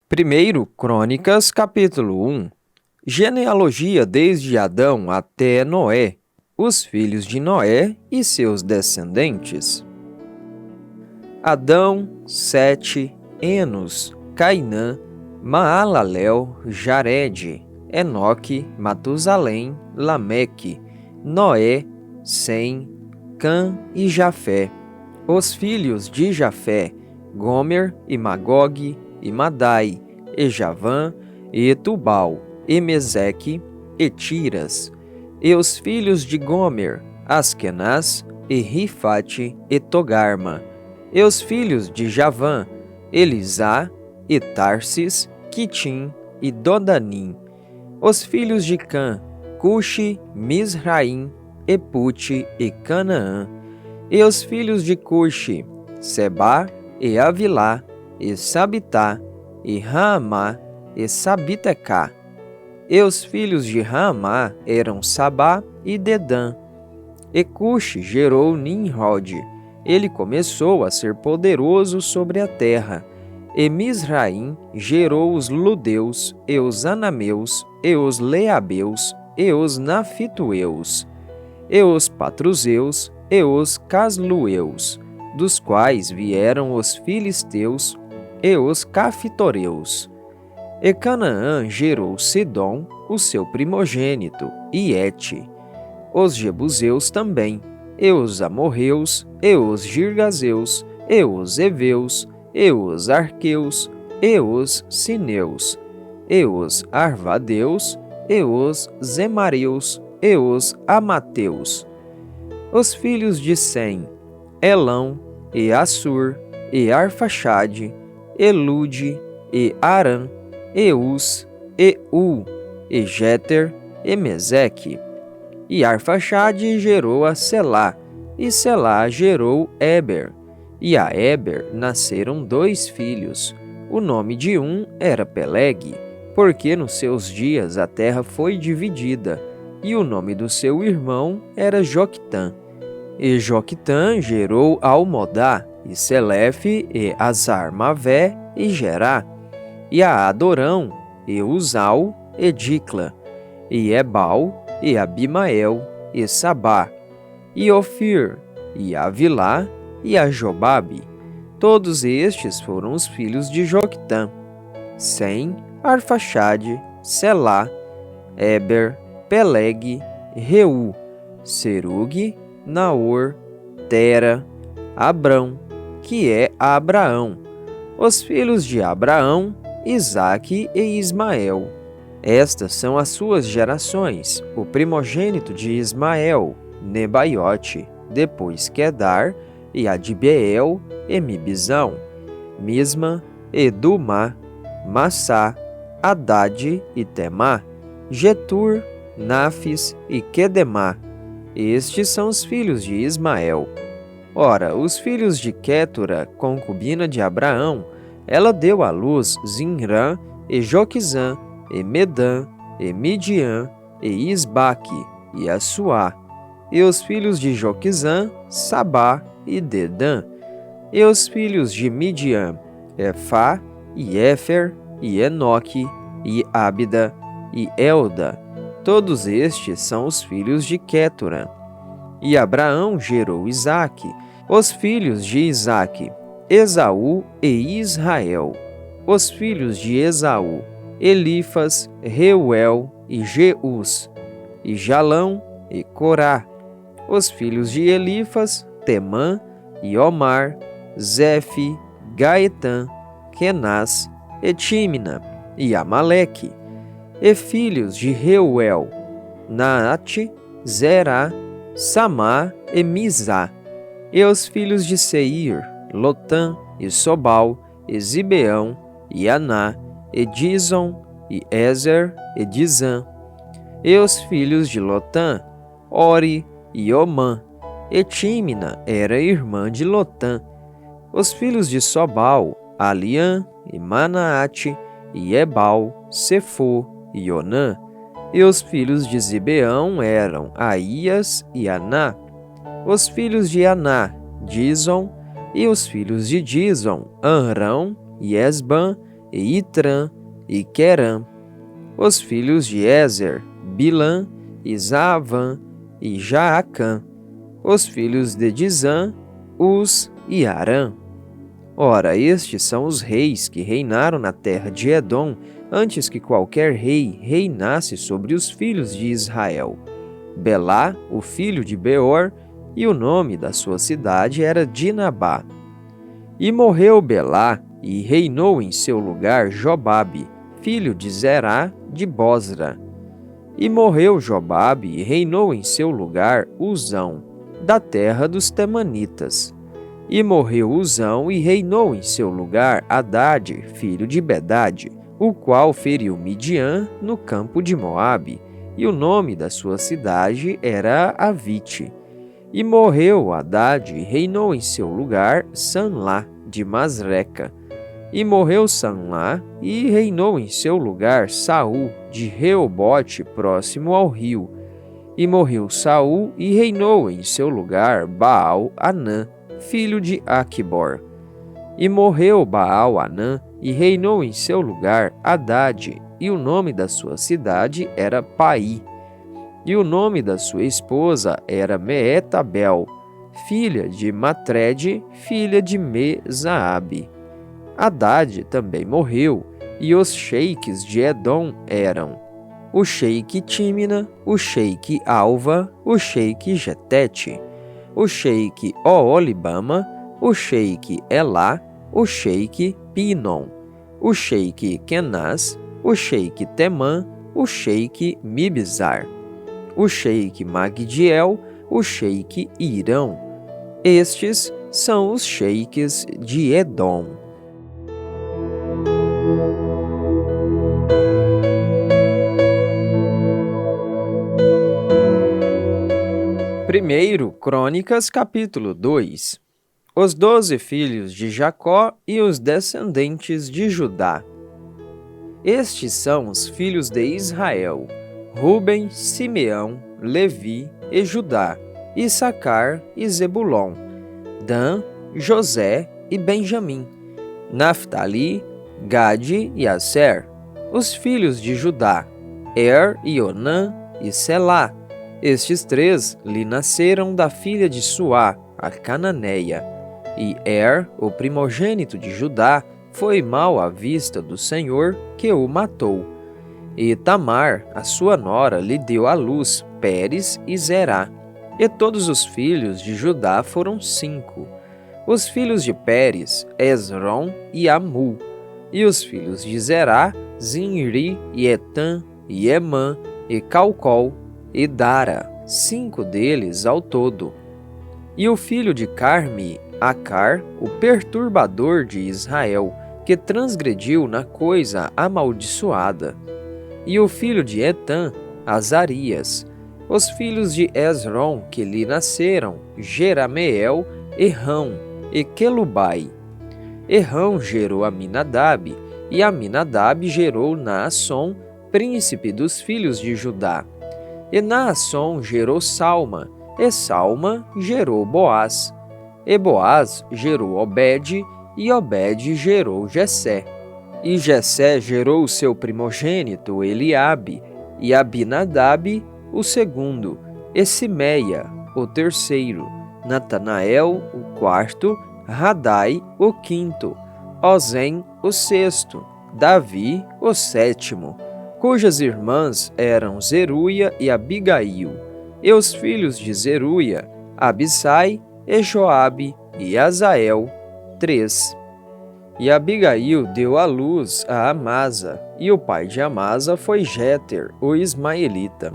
Primeiro, Crônicas, capítulo 1. Genealogia desde Adão até Noé, os filhos de Noé e seus descendentes. Adão, Sete, Enos, Cainã, Maalalel, Jared, Enoque, Matusalém, Lameque, Noé, Sem, Cã e Jafé. Os filhos de Jafé, Gomer e Magog e Madai, e Javã, e Tubal, e Meseque, e Tiras. E os filhos de Gomer, Askenaz, e Rifate, e Togarma. E os filhos de Javã, Elisá, e Tarsis, Quitim e Dodanim. Os filhos de Cã, Cuxi, Misraim, e Pute e Canaã. E os filhos de Cuxi, Sebá, e Avilá, e Sabitá, e Raamá, e Sabitecá. E os filhos de Raamá eram Sabá e Dedã. E Cuxi gerou Nimrod. Ele começou a ser poderoso sobre a terra. E Misraim gerou os Ludeus, e os Anameus, e os Leabeus, e os Nafitueus, e os Patruzeus, e os Caslueus, dos quais vieram os Filisteus e os Cafitoreus. E Canaã gerou Sidom, o seu primogênito, e Et, os Jebuseus também, e os Amorreus, e os Girgazeus, e os Eveus, e os Arqueus, e os Sineus, e os Arvadeus, e os Zemareus, e os Amateus. Os filhos de Sem, Elão, e Assur, e Arfaxade, Elude, e Arã, e Uz, e U, e Jeter, e Meseque. E Arfaxade gerou a Selá, e Selá gerou Eber. E a Eber nasceram 2 filhos. O nome de um era Peleg, porque nos seus dias a terra foi dividida, e o nome do seu irmão era Joquitã. E Joquitã gerou Almodá, e Selefe, e Azar-Mavé, e Gerá. E a Adorão, e Uzal, e Dicla, e Ebal, e Abimael, e Sabá, e Ofir, e Avilá, e Ajobabe. Todos estes foram os filhos de Joquitã: Sem, Arfaxade, Selá, Eber, Peleg, Reu, Serugue, Naor, Tera, Abrão, que é Abraão. Os filhos de Abraão, Isaque e Ismael. Estas são as suas gerações. O primogênito de Ismael, Nebaiote, depois Quedar, e Adibeel, e Mibizão, Misma, e Dumá, Massá, Haddad e Temá, Getur, Nafis e Quedemá. Estes são os filhos de Ismael. Ora, os filhos de Quétura, concubina de Abraão, ela deu à luz Zinrã, e Joquizã, e Medã, e Midian, e Isbaque, e Assuá. E os filhos de Joquizã, Sabá e Dedã. E os filhos de Midian, Efá, e Éfer, e Enoque, e Ábida, e Elda. Todos estes são os filhos de Quétura. E Abraão gerou Isaque. Os filhos de Isaque, Esaú e Israel. Os filhos de Esaú, Elifas, Reuel e Jeus, e Jalão e Corá. Os filhos de Elifas, Temã e Omar, Zefe, Gaetã, Kenaz, e Tímina e Amaleque. E filhos de Reuel, Naate, Zerá, Samá e Mizá. E os filhos de Seir, Lotã e Sobal, e Zibeão, e Aná, e Dizon, e Ezer, e Dizã. E os filhos de Lotã, Ori e Omã. E Tímina era irmã de Lotã. Os filhos de Sobal, Aliã, e Manaate, e Ebal, Sefo e Onã. E os filhos de Zibeão eram Aías e Aná. Os filhos de Aná, Dizon, e os filhos de Dizon, Anrão, e Esbã, e Itrã, e Querã. Os filhos de Ezer, Bilã, e Zaavã, e Jaacã. Os filhos de Dizã, Uz e Arã. Ora, estes são os reis que reinaram na terra de Edom, antes que qualquer rei reinasse sobre os filhos de Israel. Belá, o filho de Beor, e o nome da sua cidade era Dinabá. E morreu Belá, e reinou em seu lugar Jobabe, filho de Zerá, de Bosra. E morreu Jobabe, e reinou em seu lugar Uzão, da terra dos Temanitas. E morreu Uzão, e reinou em seu lugar Hadade, filho de Bedade, o qual feriu Midian no campo de Moabe, e o nome da sua cidade era Avite. E morreu Hadade, e reinou em seu lugar Sanlá, de Masreca. E morreu Sanlá, e reinou em seu lugar Saul, de Reobote, próximo ao rio. E morreu Saul, e reinou em seu lugar Baal-Anã, filho de Aquibor. E morreu Baal-Anã, e reinou em seu lugar Hadade, e o nome da sua cidade era Pai. E o nome da sua esposa era Meetabel, filha de Matred, filha de Mezaabe. Hadade também morreu, e os sheiques de Edom eram o sheique Tímina, o sheique Alva, o sheique Getete, o sheique Oolibama, o sheique Elá, o sheique Pinom, o sheique Kenaz, o sheique Temã, o sheique Mibzar, o sheique Magdiel, o sheique Irão. Estes são os sheiques de Edom. Primeiro Crônicas, capítulo 2. Os 12 filhos de Jacó e os descendentes de Judá. Estes são os filhos de Israel: Ruben, Simeão, Levi e Judá, Issacar e Zebulon, Dan, José e Benjamim, Naftali, Gade e Aser. Os filhos de Judá: e Onã e Selá. Estes três lhe nasceram da filha de Suá, a cananeia. E o primogênito de Judá, foi mau à vista do Senhor, que o matou. E Tamar, a sua nora, lhe deu à luz Pérez e Zerá. E todos os filhos de Judá foram 5. Os filhos de Pérez, Esrom e Amul. E os filhos de Zerá, Zinri e Etã e Emã e Calcol e Dara, 5 deles ao todo. E o filho de Carmi, Acar, o perturbador de Israel, que transgrediu na coisa amaldiçoada. E o filho de Etã, Azarias. Os filhos de Esrom que lhe nasceram, Jerameel, Errão e Quelubai. Errão gerou Aminadab, e Aminadab gerou Naasson, príncipe dos filhos de Judá. E Naasson gerou Salma, e Salma gerou Boaz. E Boaz gerou Obed, e Obed gerou Jessé. E Jessé gerou o seu primogênito Eliabe, e Abinadab o segundo, e Simeia o terceiro, Natanael o quarto, Radai o quinto, Ozem o sexto, Davi o sétimo, cujas irmãs eram Zeruia e Abigail, e os filhos de Zeruia, Abissai e Joabe e Azael, 3. E Abigail deu à luz a Amasa, e o pai de Amasa foi Jéter, o ismaelita.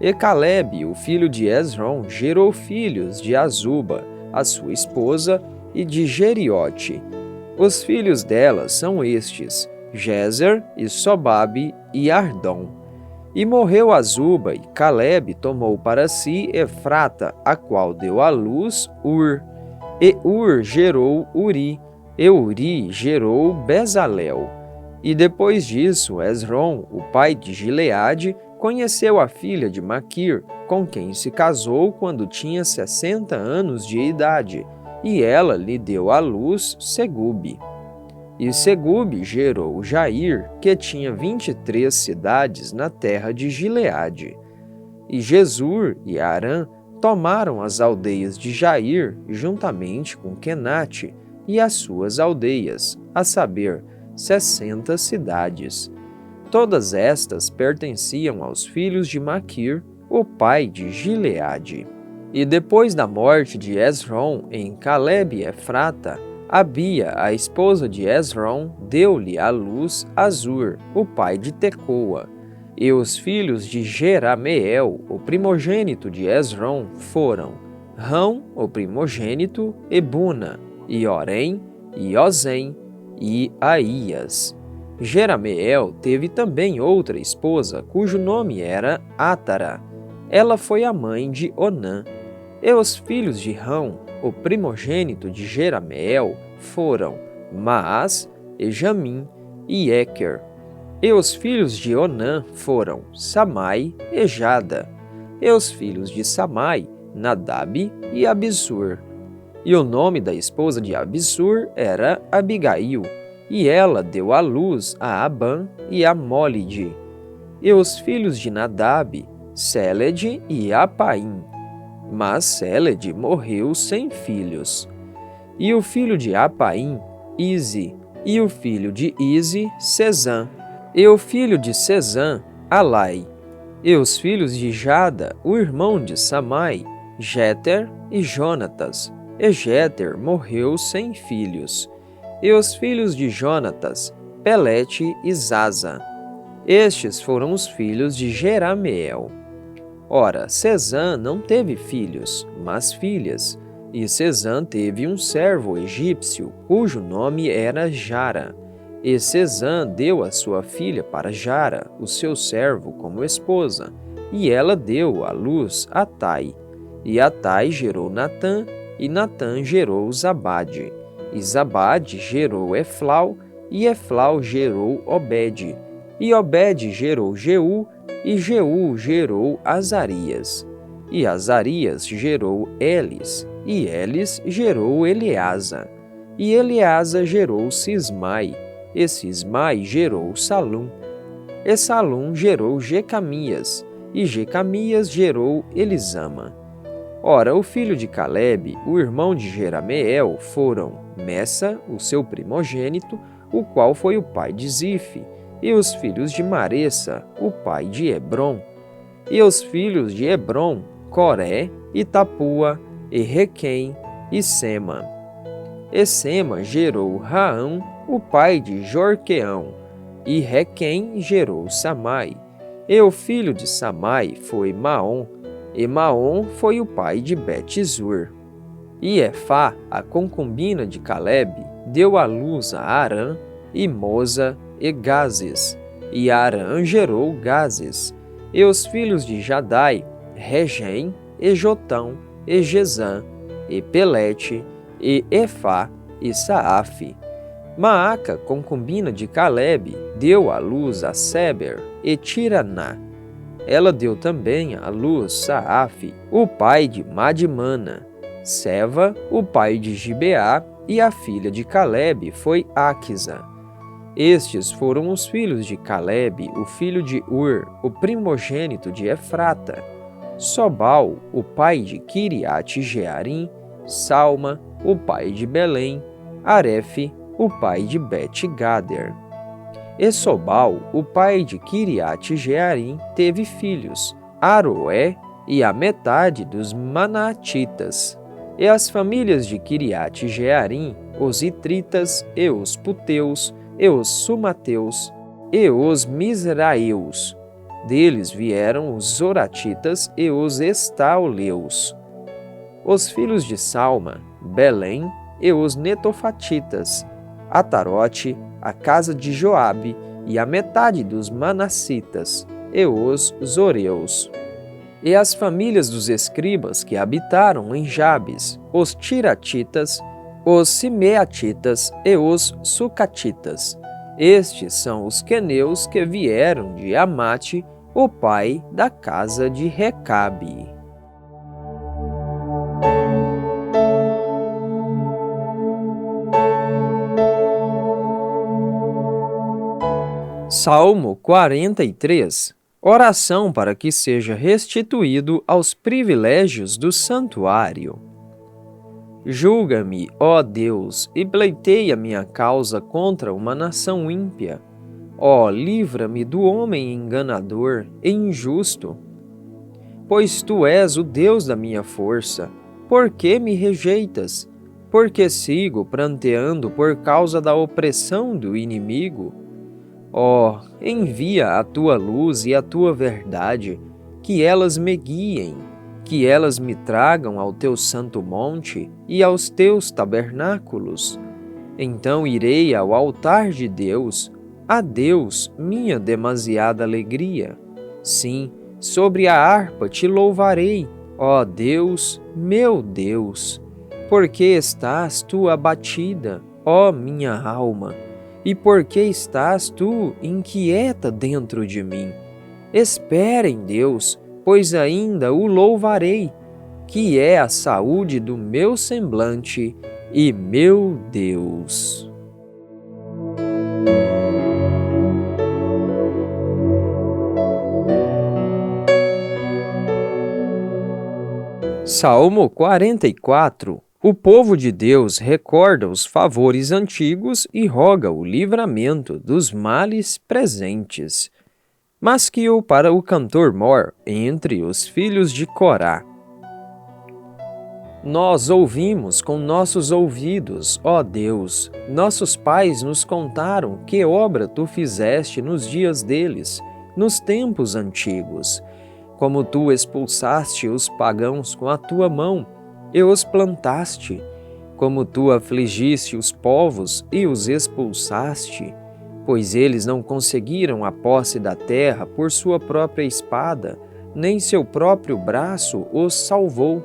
E Calebe, o filho de Esrom, gerou filhos de Azuba, a sua esposa, e de Jeriote. Os filhos dela são estes: Jezer e Sobabe e Ardom. E morreu Azuba, e Calebe tomou para si Efrata, a qual deu à luz Ur. E Ur gerou Uri, e Uri gerou Bezalel. E depois disso, Esrom, o pai de Gileade, conheceu a filha de Maquir, com quem se casou quando tinha 60 anos de idade, e ela lhe deu à luz Segube. E Segube gerou Jair, que tinha 23 cidades na terra de Gileade. E Jesur e Arã tomaram as aldeias de Jair, juntamente com Quenate e as suas aldeias, a saber, 60 cidades. Todas estas pertenciam aos filhos de Maquir, o pai de Gileade. E depois da morte de Esrom em Caleb e Efrata, Abia, a esposa de Esrom, deu-lhe à luz Azur, o pai de Tecoa. E os filhos de Jerameel, o primogênito de Esrom, foram Rão, o primogênito, e Buna, e Orém, e Ozem, e Aías. Jerameel teve também outra esposa, cujo nome era Átara. Ela foi a mãe de Onã. E os filhos de Rão, o primogênito de Jerameel, foram Maás, e Jamim, e Équer. E os filhos de Onã foram Samai e Jada. E os filhos de Samai, Nadab e Abissur. E o nome da esposa de Abissur era Abigail, e ela deu à luz a Abã e a Mólide. E os filhos de Nadab, Seled e Apaim. Mas Seled morreu sem filhos. E o filho de Apaim, Ize, e o filho de Ize, Sezã. E o filho de Sezã, Alai. E os filhos de Jada, o irmão de Samai, Jéter e Jonatas. E Jéter morreu sem filhos. E os filhos de Jonatas, Pelete e Zaza. Estes foram os filhos de Jerameel. Ora, Sezã não teve filhos, mas filhas. E Sezã teve um servo egípcio, cujo nome era Jara. E Sezã deu a sua filha para Jara, o seu servo, como esposa. E ela deu à luz a Tai. E Atai gerou Natã, e Natã gerou Zabade. E Zabade gerou Eflau, e Eflau gerou Obed. E Obed gerou Jeú, e Jeú gerou Azarias. E Azarias gerou Elis, e Elis gerou Eleasa. E Eleasa gerou Sismai, e Sismai gerou Salum. E Salum gerou Jecamias, e Jecamias gerou Elisama. Ora, o filho de Caleb, o irmão de Jerameel, foram Messa, o seu primogênito, o qual foi o pai de Zife, e os filhos de Maressa, o pai de Hebrom. E os filhos de Hebrom, Coré, e Tapua, e Requem, e Sema. E Sema gerou Raão, o pai de Jorqueão, e Requem gerou Samai. E o filho de Samai foi Maom, e Maom foi o pai de Bet-zur. E Efá, a concubina de Caleb, deu à luz a Arã, e Moza, e Gazes. E Arã gerou Gazes. E os filhos de Jadai, Regem, e Jotão, e Gezã, e Pelete, e Efá, e Saafe. Maaca, concubina de Caleb, deu à luz a Seber e Tiraná. Ela deu também à luz Saafe, o pai de Madimana, Seva, o pai de Gibeá, e a filha de Caleb foi Aquisa. Estes foram os filhos de Caleb, o filho de Ur, o primogênito de Efrata, Sobal, o pai de Kiriate-Jearim, Salma, o pai de Belém, Arefe, o pai de Bet-Gader. E Sobal, o pai de Kiriate-Jearim, teve filhos, Aroé e a metade dos Manatitas. E as famílias de Kiriate-Jearim, os Itritas, e os Puteus, e os Sumateus, e os Misraeus. Deles vieram os Zoratitas e os Estauleus. Os filhos de Salma, Belém, e os Netofatitas, Atarote, a casa de Joabe, e a metade dos Manassitas, e os Zoreus. E as famílias dos escribas que habitaram em Jabes, os Tiratitas, os Simeatitas e os Sucatitas. Estes são os queneus que vieram de Amate, o pai da casa de Recabe. Salmo 43. Oração para que seja restituído aos privilégios do santuário. Julga-me, ó Deus, e pleiteia minha causa contra uma nação ímpia. Ó, livra-me do homem enganador e injusto. Pois tu és o Deus da minha força. Por que me rejeitas? Porque sigo pranteando por causa da opressão do inimigo? Ó, envia a tua luz e a tua verdade, que elas me guiem, que elas me tragam ao teu santo monte e aos teus tabernáculos. Então irei ao altar de Deus, a Deus, minha demasiada alegria. Sim, sobre a harpa te louvarei, ó Deus, meu Deus. Porque estás tu abatida, ó minha alma? E por que estás tu inquieta dentro de mim? Espera em Deus, pois ainda o louvarei, que é a saúde do meu semblante e meu Deus. Salmo 44. O povo de Deus recorda os favores antigos e roga o livramento dos males presentes. Masquil para o cantor mor entre os filhos de Corá. Nós ouvimos com nossos ouvidos, ó Deus, nossos pais nos contaram que obra tu fizeste nos dias deles, nos tempos antigos. Como tu expulsaste os pagãos com a tua mão, e os plantaste, como tu afligiste os povos e os expulsaste, pois eles não conseguiram a posse da terra por sua própria espada, nem seu próprio braço os salvou,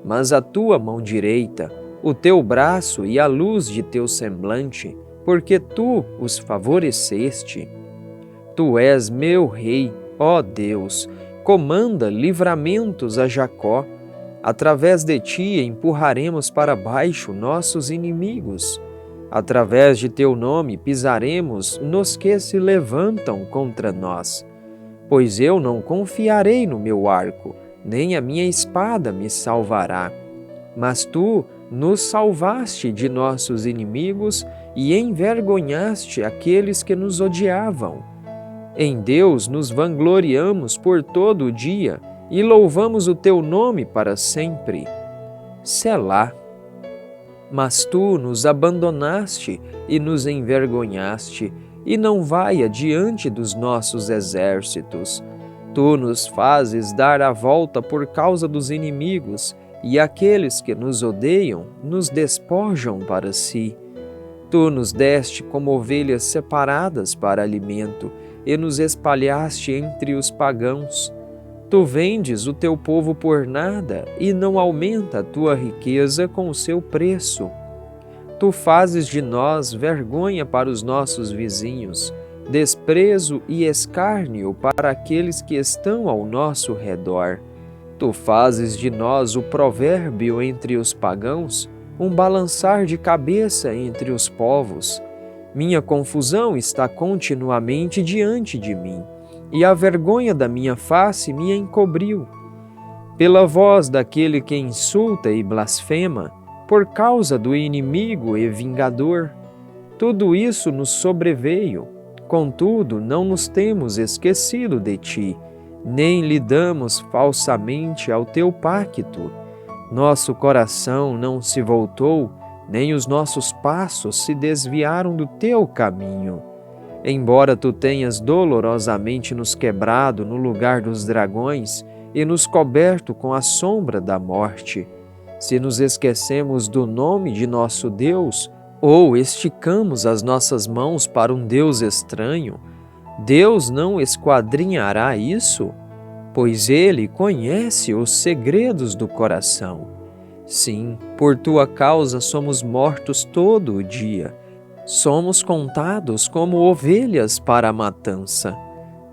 mas a tua mão direita, o teu braço e a luz de teu semblante, porque tu os favoreceste. Tu és meu rei, ó Deus, comanda livramentos a Jacó. Através de ti empurraremos para baixo nossos inimigos. Através de teu nome pisaremos nos que se levantam contra nós. Pois eu não confiarei no meu arco, nem a minha espada me salvará. Mas tu nos salvaste de nossos inimigos e envergonhaste aqueles que nos odiavam. Em Deus nos vangloriamos por todo o dia, e louvamos o teu nome para sempre. Selá. Mas tu nos abandonaste e nos envergonhaste, e não vai adiante dos nossos exércitos. Tu nos fazes dar a volta por causa dos inimigos, e aqueles que nos odeiam nos despojam para si. Tu nos deste como ovelhas separadas para alimento, e nos espalhaste entre os pagãos. Tu vendes o teu povo por nada e não aumenta a tua riqueza com o seu preço. Tu fazes de nós vergonha para os nossos vizinhos, desprezo e escárnio para aqueles que estão ao nosso redor. Tu fazes de nós o provérbio entre os pagãos, um balançar de cabeça entre os povos. Minha confusão está continuamente diante de mim, e a vergonha da minha face me encobriu. Pela voz daquele que insulta e blasfema, por causa do inimigo e vingador, tudo isso nos sobreveio. Contudo, não nos temos esquecido de ti, nem lidamos falsamente ao teu pacto. Nosso coração não se voltou, nem os nossos passos se desviaram do teu caminho. Embora tu tenhas dolorosamente nos quebrado no lugar dos dragões e nos coberto com a sombra da morte, se nos esquecemos do nome de nosso Deus ou esticamos as nossas mãos para um Deus estranho, Deus não esquadrinhará isso? Pois Ele conhece os segredos do coração. Sim, por tua causa somos mortos todo o dia. Somos contados como ovelhas para a matança.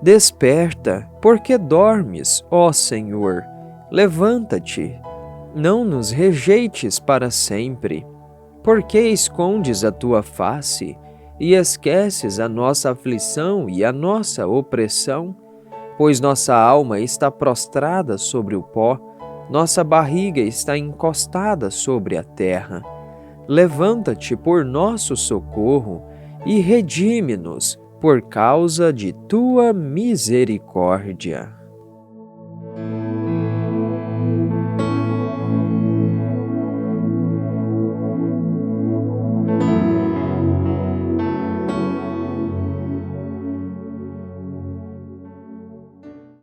Desperta, porque dormes, ó Senhor. Levanta-te, não nos rejeites para sempre. Por que escondes a tua face? e esqueces a nossa aflição e a nossa opressão? Pois nossa alma está prostrada sobre o pó, nossa barriga está encostada sobre a terra. Levanta-te por nosso socorro e redime-nos por causa de tua misericórdia.